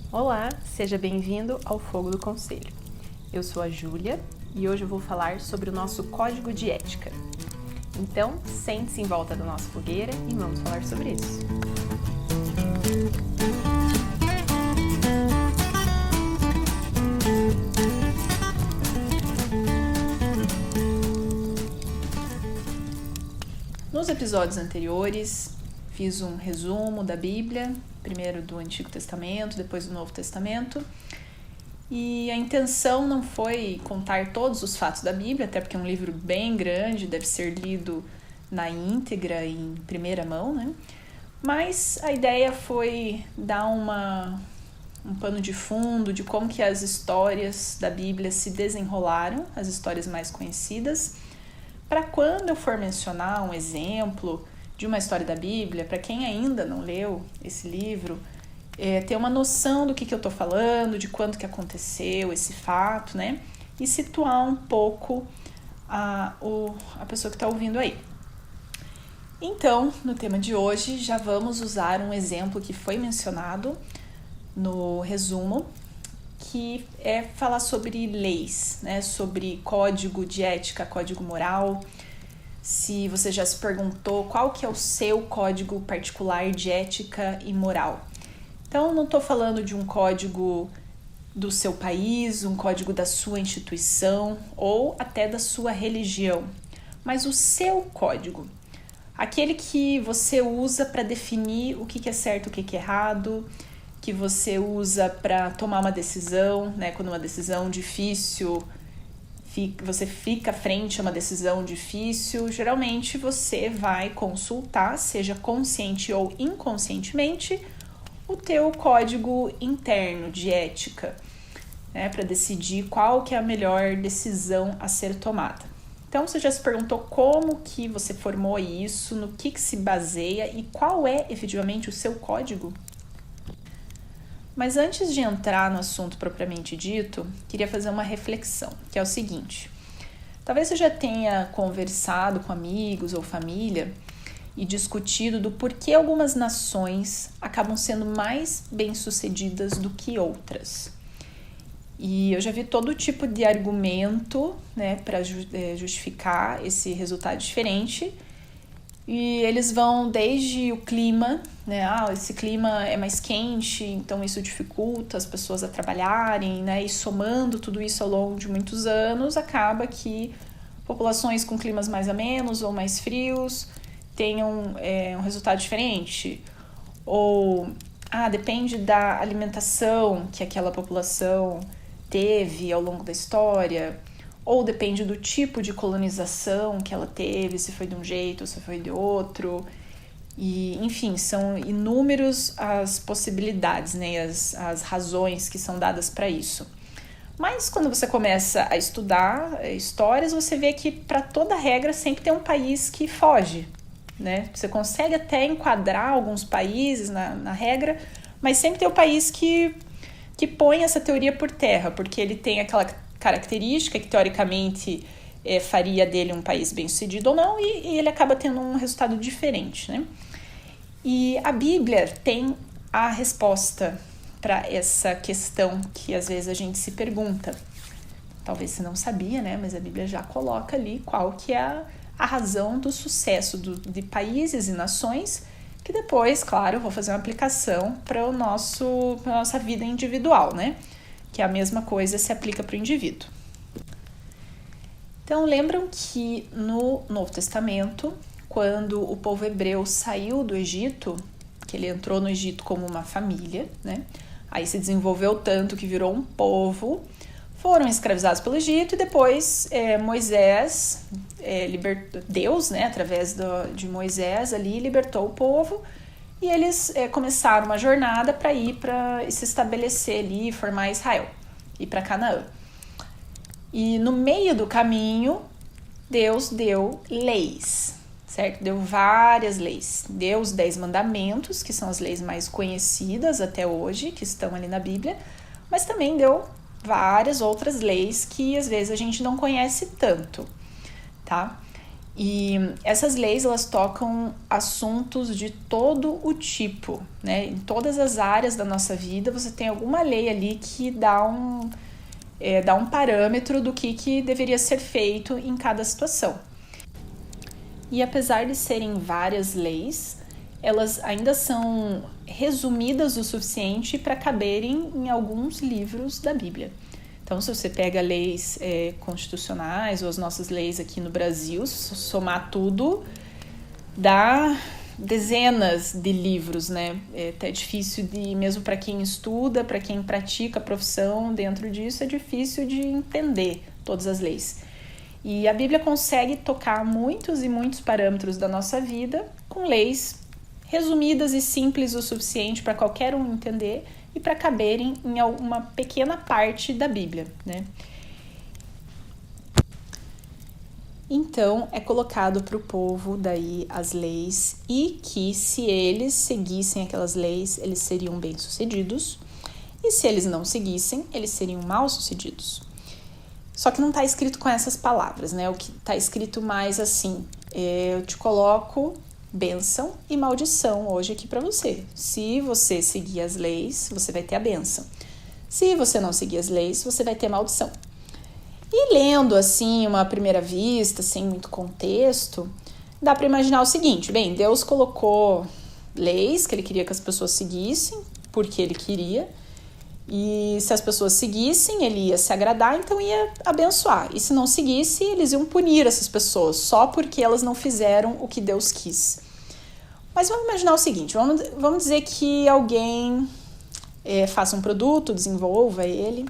Olá, seja bem-vindo ao Fogo do Conselho. Eu sou a Júlia e hoje eu vou falar sobre o nosso código de ética. Então, sente-se em volta da nossa fogueira e vamos falar sobre isso. Nos episódios anteriores, fiz um resumo da Bíblia, primeiro do Antigo Testamento, depois do Novo Testamento. E a intenção não foi contar todos os fatos da Bíblia, até porque é um livro bem grande, deve ser lido na íntegra, em primeira mão, né? Mas a ideia foi dar um pano de fundo de como que as histórias da Bíblia se desenrolaram, as histórias mais conhecidas, para quando eu for mencionar um exemplo de uma história da Bíblia, para quem ainda não leu esse livro, ter uma noção do que eu estou falando, de quando que aconteceu esse fato, né? E situar um pouco a pessoa que está ouvindo aí. Então, no tema de hoje, já vamos usar um exemplo que foi mencionado no resumo, que é falar sobre leis, né? Sobre código de ética, código moral. Se você já se perguntou qual que é o seu código particular de ética e moral. Então, não estou falando de um código do seu país, um código da sua instituição ou até da sua religião, mas o seu código. Aquele que você usa para definir o que é certo, o que é errado, que você usa para tomar uma decisão, né? Quando uma decisão difícil, você fica frente a uma decisão difícil, geralmente você vai consultar, seja consciente ou inconscientemente, o teu código interno de ética, né? Para decidir qual que é a melhor decisão a ser tomada. Então, você já se perguntou como que você formou isso, no que se baseia e qual é efetivamente o seu código? Mas antes de entrar no assunto propriamente dito, queria fazer uma reflexão, que é o seguinte. Talvez você já tenha conversado com amigos ou família e discutido do porquê algumas nações acabam sendo mais bem-sucedidas do que outras. E eu já vi todo tipo de argumento, né, para justificar esse resultado diferente. E eles vão desde o clima, né? Esse clima é mais quente, então isso dificulta as pessoas a trabalharem, né? E somando tudo isso ao longo de muitos anos, acaba que populações com climas mais amenos ou mais frios tenham um resultado diferente. Ou, depende da alimentação que aquela população teve ao longo da história, ou depende do tipo de colonização que ela teve, se foi de um jeito ou se foi de outro. E, enfim, são inúmeras as possibilidades, né, as razões que são dadas para isso. Mas quando você começa a estudar histórias, você vê que para toda regra sempre tem um país que foge, né? Você consegue até enquadrar alguns países na regra, mas sempre tem o país que põe essa teoria por terra, porque ele tem aquela característica que teoricamente faria dele um país bem-sucedido ou não, e ele acaba tendo um resultado diferente, né? E a Bíblia tem a resposta para essa questão que às vezes a gente se pergunta. Talvez você não sabia, né? Mas a Bíblia já coloca ali qual que é a razão do sucesso de países e nações, que depois, claro, eu vou fazer uma aplicação para a nossa vida individual, né? Que a mesma coisa se aplica para o indivíduo. Então, lembram que no Novo Testamento, quando o povo hebreu saiu do Egito, que ele entrou no Egito como uma família, né? Aí se desenvolveu tanto que virou um povo, foram escravizados pelo Egito e depois Moisés, Deus, né, através de Moisés ali, libertou o povo e eles começaram uma jornada para ir para se estabelecer ali, formar Israel, ir para Canaã. E no meio do caminho, Deus deu leis, certo? Deu várias leis. Deu os 10 mandamentos, que são as leis mais conhecidas até hoje, que estão ali na Bíblia, mas também deu várias outras leis que às vezes a gente não conhece tanto, tá? E essas leis, elas tocam assuntos de todo o tipo, né? Em todas as áreas da nossa vida, você tem alguma lei ali que dá um parâmetro do que deveria ser feito em cada situação. E apesar de serem várias leis, elas ainda são resumidas o suficiente para caberem em alguns livros da Bíblia. Então, se você pega leis constitucionais ou as nossas leis aqui no Brasil, somar tudo, dá dezenas de livros, né? É até difícil mesmo para quem estuda, para quem pratica a profissão dentro disso, é difícil de entender todas as leis. E a Bíblia consegue tocar muitos e muitos parâmetros da nossa vida com leis resumidas e simples o suficiente para qualquer um entender e para caberem em uma pequena parte da Bíblia, né? Então, é colocado para o povo daí as leis e que se eles seguissem aquelas leis, eles seriam bem-sucedidos e se eles não seguissem, eles seriam mal-sucedidos. Só que não está escrito com essas palavras, né? O que está escrito mais assim, eu te coloco bênção e maldição hoje aqui para você. Se você seguir as leis, você vai ter a bênção. Se você não seguir as leis, você vai ter maldição. E lendo assim, uma primeira vista, sem muito contexto, dá para imaginar o seguinte: bem, Deus colocou leis que ele queria que as pessoas seguissem, porque ele queria, e se as pessoas seguissem, ele ia se agradar, então ia abençoar. E se não seguisse, eles iam punir essas pessoas, só porque elas não fizeram o que Deus quis. Mas vamos imaginar o seguinte, vamos dizer que alguém faça um produto, desenvolva ele,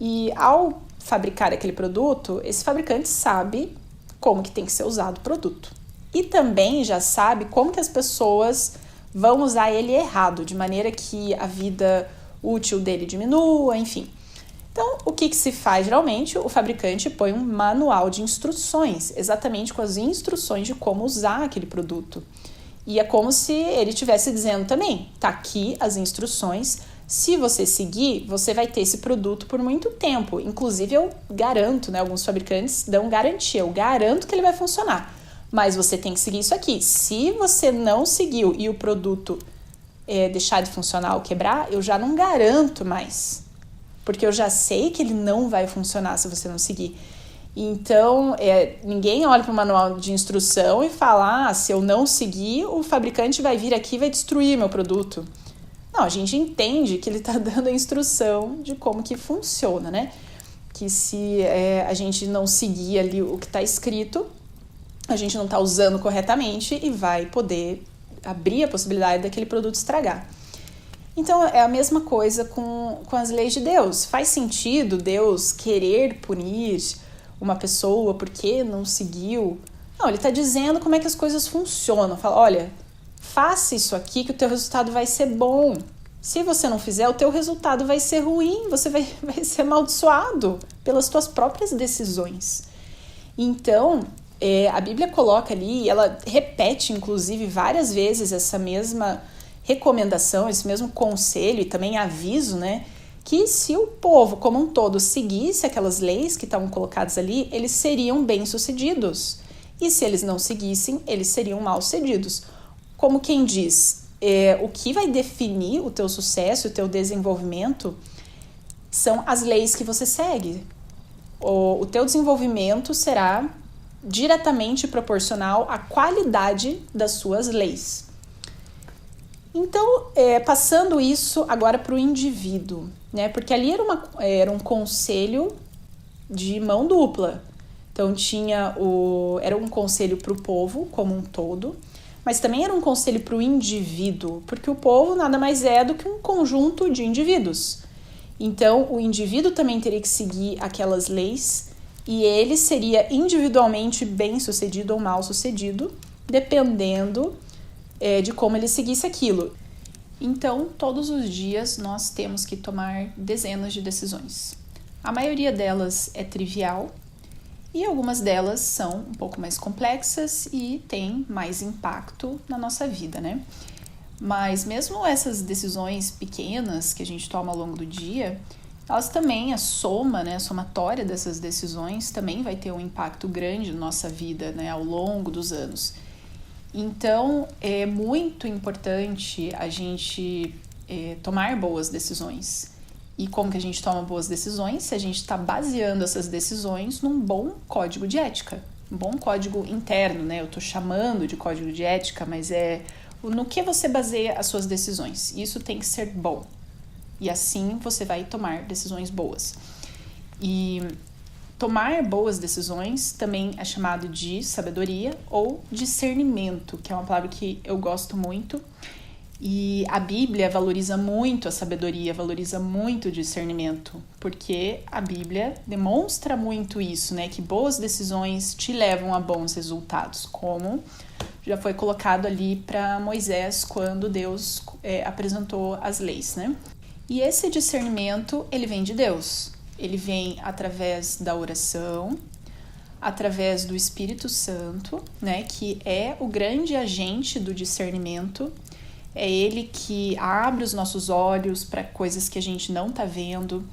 e ao fabricar aquele produto, esse fabricante sabe como que tem que ser usado o produto. E também já sabe como que as pessoas vão usar ele errado, de maneira que a vida útil dele diminua, enfim. Então, o que se faz geralmente? O fabricante põe um manual de instruções, exatamente com as instruções de como usar aquele produto. E é como se ele estivesse dizendo também, tá aqui as instruções, se você seguir, você vai ter esse produto por muito tempo. Inclusive, eu garanto, né, alguns fabricantes dão garantia, eu garanto que ele vai funcionar. Mas você tem que seguir isso aqui. Se você não seguiu e o produto deixar de funcionar ou quebrar, eu já não garanto mais. Porque eu já sei que ele não vai funcionar se você não seguir. Então, ninguém olha para o manual de instrução e fala, se eu não seguir, o fabricante vai vir aqui e vai destruir meu produto. Não, a gente entende que ele está dando a instrução de como que funciona, né? Que se a gente não seguir ali o que está escrito, a gente não está usando corretamente e vai poder abrir a possibilidade daquele produto estragar. Então, é a mesma coisa com as leis de Deus. Faz sentido Deus querer punir uma pessoa porque não seguiu? Não, ele está dizendo como é que as coisas funcionam. Fala, olha, faça isso aqui que o teu resultado vai ser bom. Se você não fizer, o teu resultado vai ser ruim, você vai ser amaldiçoado pelas tuas próprias decisões. Então, a Bíblia coloca ali, ela repete inclusive várias vezes essa mesma recomendação, esse mesmo conselho e também aviso, né? Que se o povo como um todo seguisse aquelas leis que estavam colocadas ali, eles seriam bem-sucedidos. E se eles não seguissem, eles seriam mal-sucedidos. Como quem diz, o que vai definir o teu sucesso, o teu desenvolvimento, são as leis que você segue. O teu desenvolvimento será diretamente proporcional à qualidade das suas leis. Então, passando isso agora para o indivíduo, né? Porque ali era um conselho de mão dupla. Então, era um conselho para o povo como um todo, mas também era um conselho para o indivíduo, porque o povo nada mais é do que um conjunto de indivíduos. Então, o indivíduo também teria que seguir aquelas leis e ele seria individualmente bem-sucedido ou mal-sucedido, dependendo de como ele seguisse aquilo. Então, todos os dias nós temos que tomar dezenas de decisões. A maioria delas é trivial e algumas delas são um pouco mais complexas e têm mais impacto na nossa vida, né? Mas mesmo essas decisões pequenas que a gente toma ao longo do dia, elas também, a soma, né, a somatória dessas decisões também vai ter um impacto grande na nossa vida, né, ao longo dos anos. Então, é muito importante a gente tomar boas decisões. E como que a gente toma boas decisões? Se a gente está baseando essas decisões num bom código de ética, um bom código interno, né? Eu estou chamando de código de ética, mas é no que você baseia as suas decisões. Isso tem que ser bom. E assim você vai tomar decisões boas. E tomar boas decisões também é chamado de sabedoria ou discernimento, que é uma palavra que eu gosto muito. E a Bíblia valoriza muito a sabedoria, valoriza muito o discernimento, porque a Bíblia demonstra muito isso, né? Que boas decisões te levam a bons resultados, como já foi colocado ali para Moisés quando Deus apresentou as leis, né? E esse discernimento, ele vem de Deus. Ele vem através da oração, através do Espírito Santo, né? Que é o grande agente do discernimento. É ele que abre os nossos olhos para coisas que a gente não está vendo,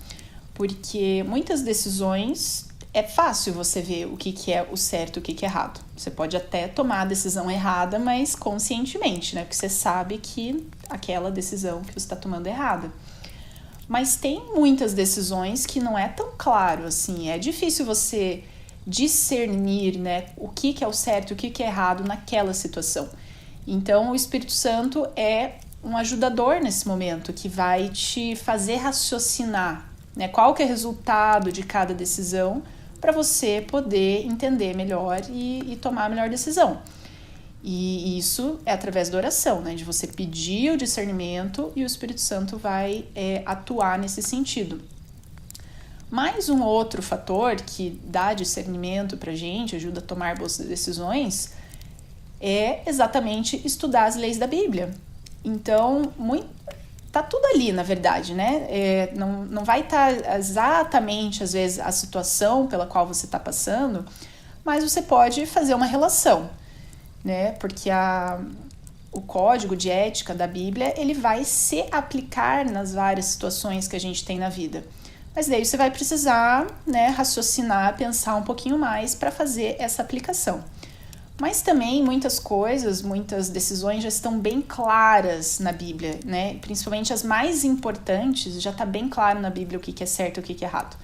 porque muitas decisões é fácil você ver o que é o certo e o que é errado. Você pode até tomar a decisão errada, mas conscientemente, né? Porque você sabe que aquela decisão que você está tomando é errada. Mas tem muitas decisões que não é tão claro, assim. É difícil você discernir, né? O que é o certo e o que é errado naquela situação. Então, o Espírito Santo é um ajudador nesse momento, que vai te fazer raciocinar, né? Qual que é o resultado de cada decisão para você poder entender melhor e tomar a melhor decisão. E isso é através da oração, né? De você pedir o discernimento e o Espírito Santo vai atuar nesse sentido. Mais um outro fator que dá discernimento para a gente, ajuda a tomar boas decisões, é exatamente estudar as leis da Bíblia. Então, tá tudo ali, na verdade, né? Não vai estar exatamente, às vezes, a situação pela qual você está passando, mas você pode fazer uma relação, né? Porque o código de ética da Bíblia, ele vai se aplicar nas várias situações que a gente tem na vida. Mas daí você vai precisar, né, raciocinar, pensar um pouquinho mais para fazer essa aplicação. Mas também muitas decisões já estão bem claras na Bíblia, né? Principalmente as mais importantes, já está bem claro na Bíblia o que é certo e o que é errado.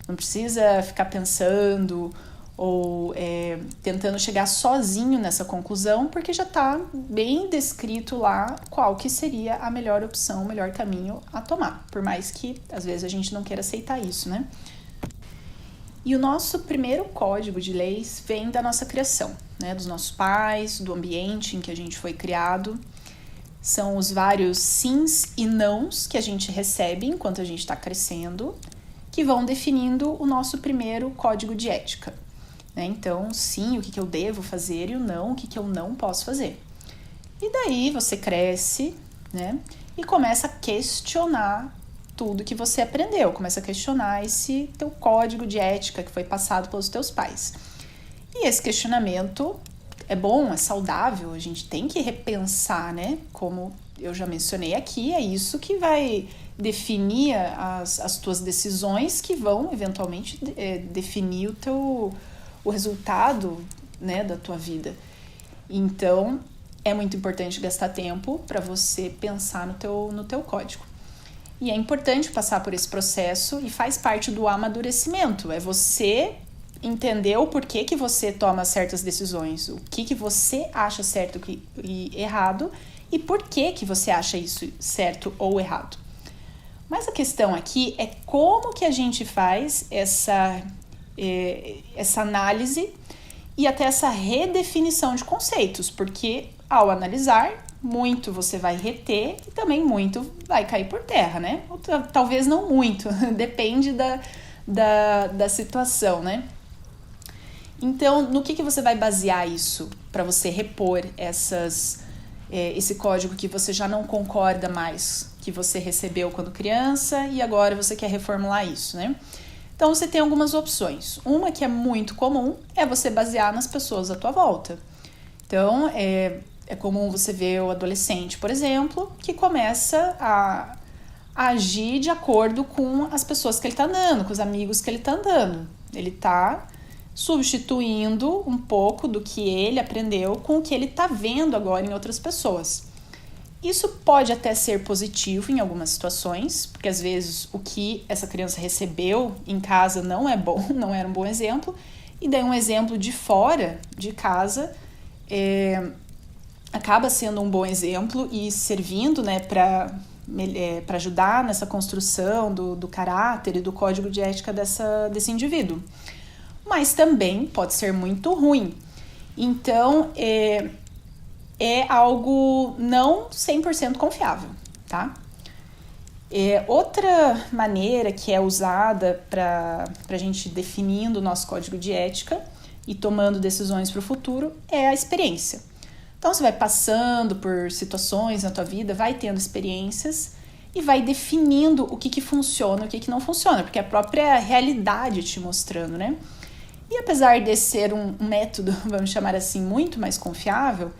Não precisa ficar pensando ou tentando chegar sozinho nessa conclusão, porque já está bem descrito lá qual que seria a melhor opção, o melhor caminho a tomar. Por mais que, às vezes, a gente não queira aceitar isso, né? E o nosso primeiro código de leis vem da nossa criação, né? Dos nossos pais, do ambiente em que a gente foi criado. São os vários sims e nãos que a gente recebe enquanto a gente está crescendo, que vão definindo o nosso primeiro código de ética, né? Então, sim, o que eu devo fazer e o não, o que eu não posso fazer. E daí você cresce, né? E começa a questionar tudo que você aprendeu, começa a questionar esse teu código de ética que foi passado pelos teus pais. E esse questionamento é bom, é saudável, a gente tem que repensar, né? Como eu já mencionei aqui, é isso que vai definir as tuas decisões, que vão eventualmente definir o resultado, né, da tua vida. Então, é muito importante gastar tempo para você pensar no teu código. E é importante passar por esse processo e faz parte do amadurecimento. É você entender o porquê que você toma certas decisões, o que você acha certo e errado e por que você acha isso certo ou errado. Mas a questão aqui é como que a gente faz essa análise e até essa redefinição de conceitos, porque ao analisar, muito você vai reter e também muito vai cair por terra, né? Ou talvez não muito, depende da situação, né? Então, no que você vai basear isso para você repor esse código que você já não concorda mais, que você recebeu quando criança e agora você quer reformular isso, né? Então, você tem algumas opções. Uma que é muito comum é você basear nas pessoas à tua volta. Então, é comum você ver o adolescente, por exemplo, que começa agir de acordo com as pessoas que ele está andando, com os amigos que ele está andando. Ele está substituindo um pouco do que ele aprendeu com o que ele está vendo agora em outras pessoas. Isso pode até ser positivo em algumas situações, porque às vezes o que essa criança recebeu em casa não é bom, não era um bom exemplo, e daí um exemplo de fora de casa acaba sendo um bom exemplo e servindo, né, para ajudar nessa construção do caráter e do código de ética desse indivíduo. Mas também pode ser muito ruim. Então, é algo não 100% confiável, tá? Outra maneira que é usada para a gente definindo o nosso código de ética e tomando decisões para o futuro é a experiência. Então, você vai passando por situações na tua vida, vai tendo experiências e vai definindo o que funciona e o que não funciona, porque é a própria realidade te mostrando, né? E apesar de ser um método, vamos chamar assim, muito mais confiável,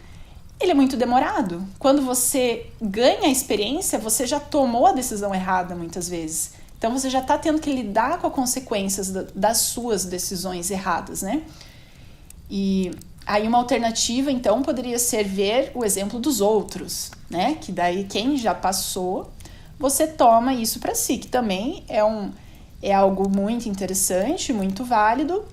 ele é muito demorado. Quando você ganha a experiência, você já tomou a decisão errada muitas vezes. Então, você já está tendo que lidar com as consequências das suas decisões erradas, né? E aí uma alternativa, então, poderia ser ver o exemplo dos outros, né? Que daí quem já passou, você toma isso para si, que também é algo muito interessante, muito válido,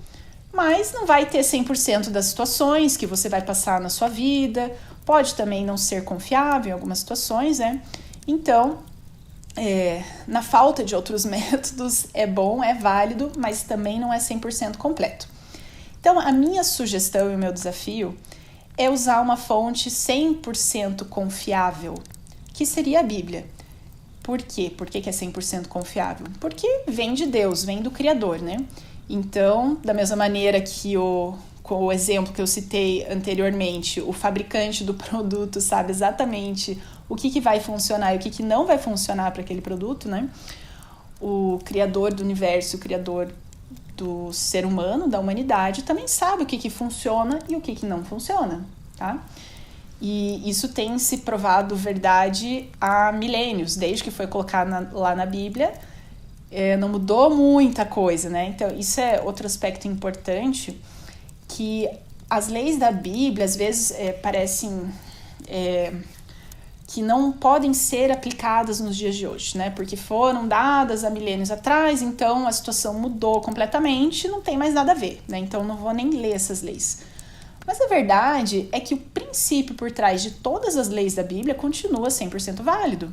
mas não vai ter 100% das situações que você vai passar na sua vida, pode também não ser confiável em algumas situações, né? Então, na falta de outros métodos, é bom, é válido, mas também não é 100% completo. Então, a minha sugestão e o meu desafio é usar uma fonte 100% confiável, que seria a Bíblia. Por quê? Por que é 100% confiável? Porque vem de Deus, vem do Criador, né? Então, da mesma maneira que com o exemplo que eu citei anteriormente, o fabricante do produto sabe exatamente o que vai funcionar e o que não vai funcionar para aquele produto, né? O Criador do universo, o Criador do ser humano, da humanidade, também sabe o que funciona e o que não funciona, tá? E isso tem se provado verdade há milênios, desde que foi colocado lá na Bíblia, não mudou muita coisa, né? Então, isso é outro aspecto importante, que as leis da Bíblia, às vezes, parecem que não podem ser aplicadas nos dias de hoje, né? Porque foram dadas há milênios atrás, então a situação mudou completamente, não tem mais nada a ver, né? Então, não vou nem ler essas leis. Mas a verdade é que o princípio por trás de todas as leis da Bíblia continua 100% válido.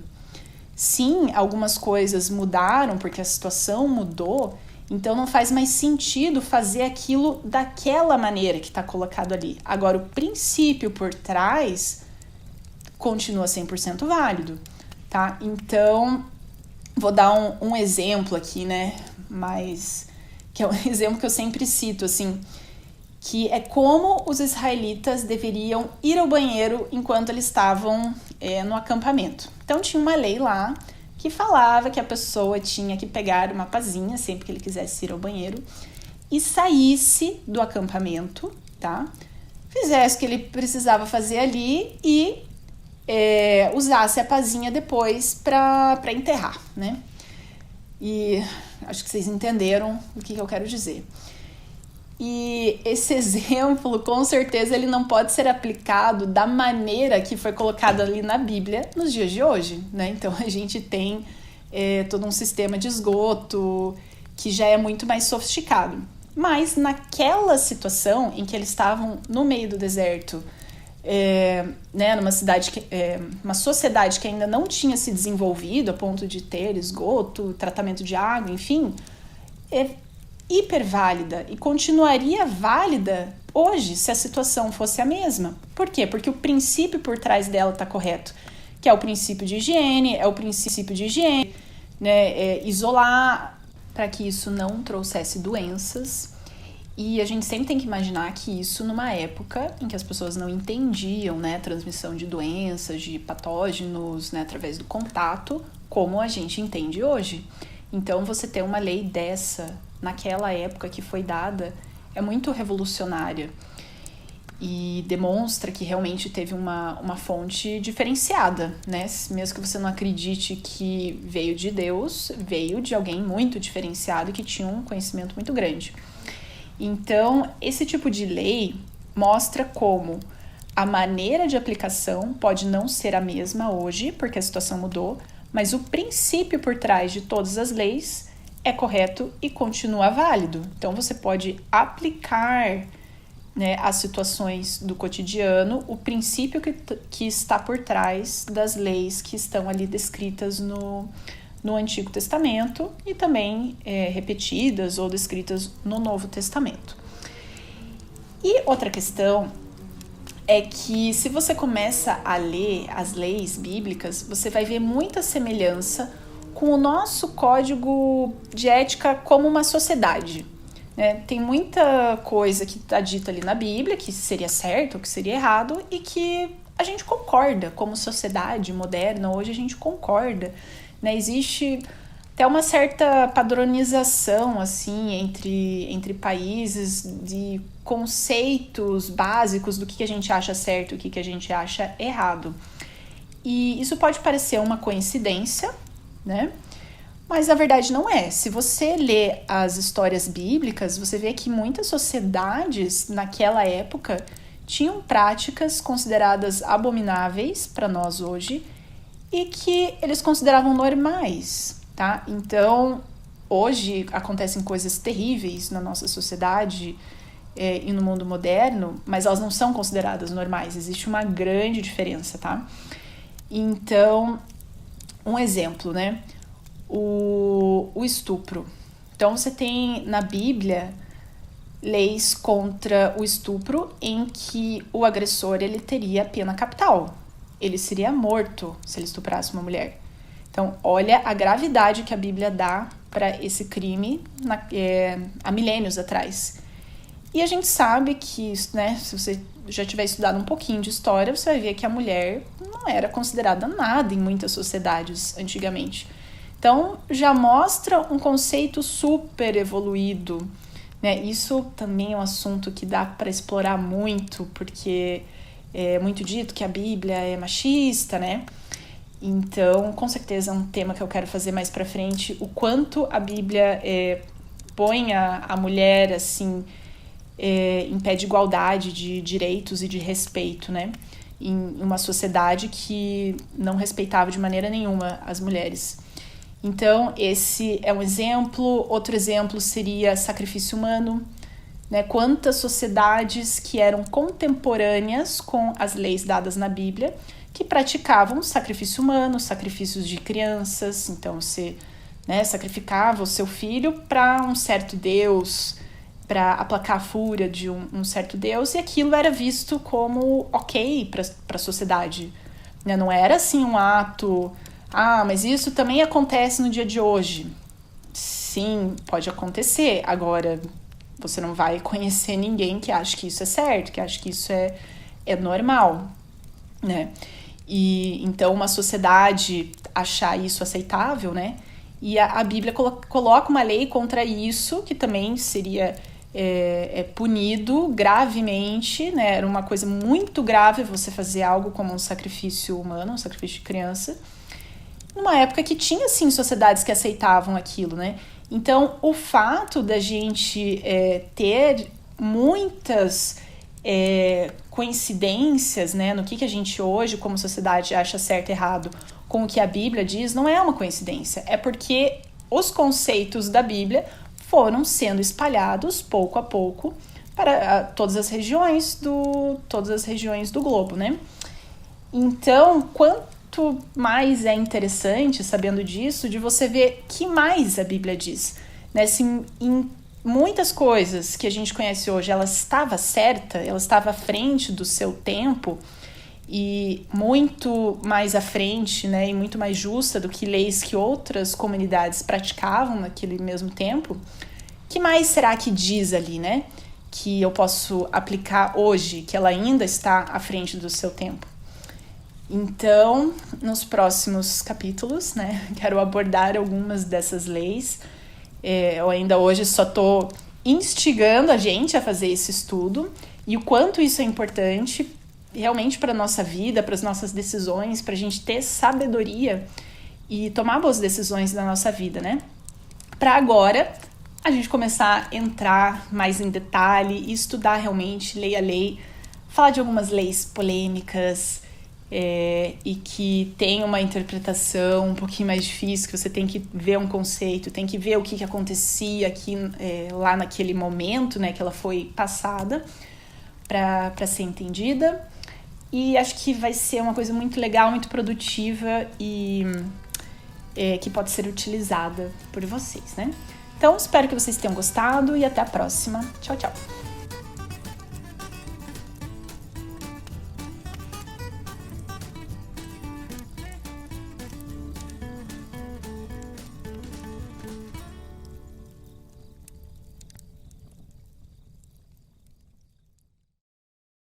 Sim, algumas coisas mudaram porque a situação mudou, então não faz mais sentido fazer aquilo daquela maneira que está colocado ali. Agora, o princípio por trás continua 100% válido, tá? Então, vou dar um exemplo aqui, né? Mas que é um exemplo que eu sempre cito, assim, que é como os israelitas deveriam ir ao banheiro enquanto eles estavam no acampamento. Então, tinha uma lei lá que falava que a pessoa tinha que pegar uma pazinha sempre que ele quisesse ir ao banheiro e saísse do acampamento, tá? Fizesse o que ele precisava fazer ali e usasse a pazinha depois para enterrar, né? E acho que vocês entenderam o que eu quero dizer. E esse exemplo, com certeza, ele não pode ser aplicado da maneira que foi colocado ali na Bíblia nos dias de hoje, né? Então, a gente tem todo um sistema de esgoto que já é muito mais sofisticado. Mas, naquela situação em que eles estavam no meio do deserto, né, numa cidade uma sociedade que ainda não tinha se desenvolvido a ponto de ter esgoto, tratamento de água, enfim, hiper válida e continuaria válida hoje se a situação fosse a mesma. Por quê? Porque o princípio por trás dela está correto, que é o princípio de higiene, né, isolar para que isso não trouxesse doenças. E a gente sempre tem que imaginar que isso numa época em que as pessoas não entendiam, né, transmissão de doenças, de patógenos, né, através do contato, como a gente entende hoje. Então, você ter uma lei dessa naquela época que foi dada é muito revolucionária. e demonstra que realmente teve uma fonte diferenciada, né? Mesmo que você não acredite que veio de Deus, veio de alguém muito diferenciado que tinha um conhecimento muito grande. Então, esse tipo de lei mostra como a maneira de aplicação pode não ser a mesma hoje, porque a situação mudou, mas o princípio por trás de todas as leis é correto e continua válido. Então, você pode aplicar, né, as situações do cotidiano, o princípio que está por trás das leis que estão ali descritas no Antigo Testamento e também repetidas ou descritas no Novo Testamento. E outra questão é que se você começa a ler as leis bíblicas, você vai ver muita semelhança com o nosso código de ética como uma sociedade. Tem muita coisa que está dita ali na Bíblia, que seria certo ou que seria errado, e que a gente concorda, como sociedade moderna, hoje a gente concorda. Existe até uma certa padronização assim, entre países de conceitos básicos do que a gente acha certo e o que a gente acha errado. E isso pode parecer uma coincidência, né? Mas na verdade não é. Se você lê as histórias bíblicas, você vê que muitas sociedades naquela época tinham práticas consideradas abomináveis para nós hoje e que eles consideravam normais, tá? Então, hoje acontecem coisas terríveis na nossa sociedade e no mundo moderno, mas elas não são consideradas normais. Existe uma grande diferença, tá? Então, um exemplo, né? O estupro. Então, você tem na Bíblia leis contra o estupro em que o agressor ele teria pena capital. Ele seria morto se ele estuprasse uma mulher. Então, olha a gravidade que a Bíblia dá para esse crime há milênios atrás. E a gente sabe que, né, se você já tiver estudado um pouquinho de história, você vai ver que a mulher não era considerada nada em muitas sociedades antigamente. Então, já mostra um conceito super evoluído, né? Isso também é um assunto que dá para explorar muito, porque é muito dito que a Bíblia é machista, né? Então, com certeza é um tema que eu quero fazer mais para frente, o quanto a Bíblia põe a mulher, assim, em pé de igualdade de direitos e de respeito, né? Em uma sociedade que não respeitava de maneira nenhuma as mulheres. Então, esse é um exemplo. Outro exemplo seria sacrifício humano, né? Quantas sociedades que eram contemporâneas com as leis dadas na Bíblia que praticavam sacrifício humano, sacrifícios de crianças. Então, você, né, sacrificava o seu filho para um certo deus, para aplacar a fúria de um certo deus, e aquilo era visto como ok para a sociedade. Né? Não era assim um ato... mas isso também acontece no dia de hoje. Sim, pode acontecer. Agora, você não vai conhecer ninguém que acha que isso é certo, que acha que isso é normal, né? E então uma sociedade achar isso aceitável, né? E a Bíblia coloca uma lei contra isso, que também seria punido gravemente, né? Era uma coisa muito grave você fazer algo como um sacrifício humano, um sacrifício de criança, numa época que tinha, sim, sociedades que aceitavam aquilo, né? Então, o fato da gente ter muitas coincidências, né, no que a gente hoje, como sociedade, acha certo e errado com o que a Bíblia diz, não é uma coincidência. É porque os conceitos da Bíblia foram sendo espalhados, pouco a pouco, para todas as regiões do globo, né? Então, quanto mais é interessante, sabendo disso, de você ver que mais a Bíblia diz. Né? Se em muitas coisas que a gente conhece hoje, ela estava certa, ela estava à frente do seu tempo e muito mais à frente, né, e muito mais justa do que leis que outras comunidades praticavam naquele mesmo tempo, que mais será que diz ali, né, que eu posso aplicar hoje, que ela ainda está à frente do seu tempo? Então, nos próximos capítulos, né, quero abordar algumas dessas leis. Eu ainda hoje só estou instigando a gente a fazer esse estudo e o quanto isso é importante realmente para a nossa vida, para as nossas decisões, para a gente ter sabedoria e tomar boas decisões na nossa vida, né? Para agora a gente começar a entrar mais em detalhe e estudar realmente lei a lei, falar de algumas leis polêmicas e que tem uma interpretação um pouquinho mais difícil, que você tem que ver um conceito, tem que ver o que acontecia aqui, lá naquele momento, né, que ela foi passada para ser entendida. E acho que vai ser uma coisa muito legal, muito produtiva e que pode ser utilizada por vocês, né? Então, espero que vocês tenham gostado e até a próxima. Tchau, tchau!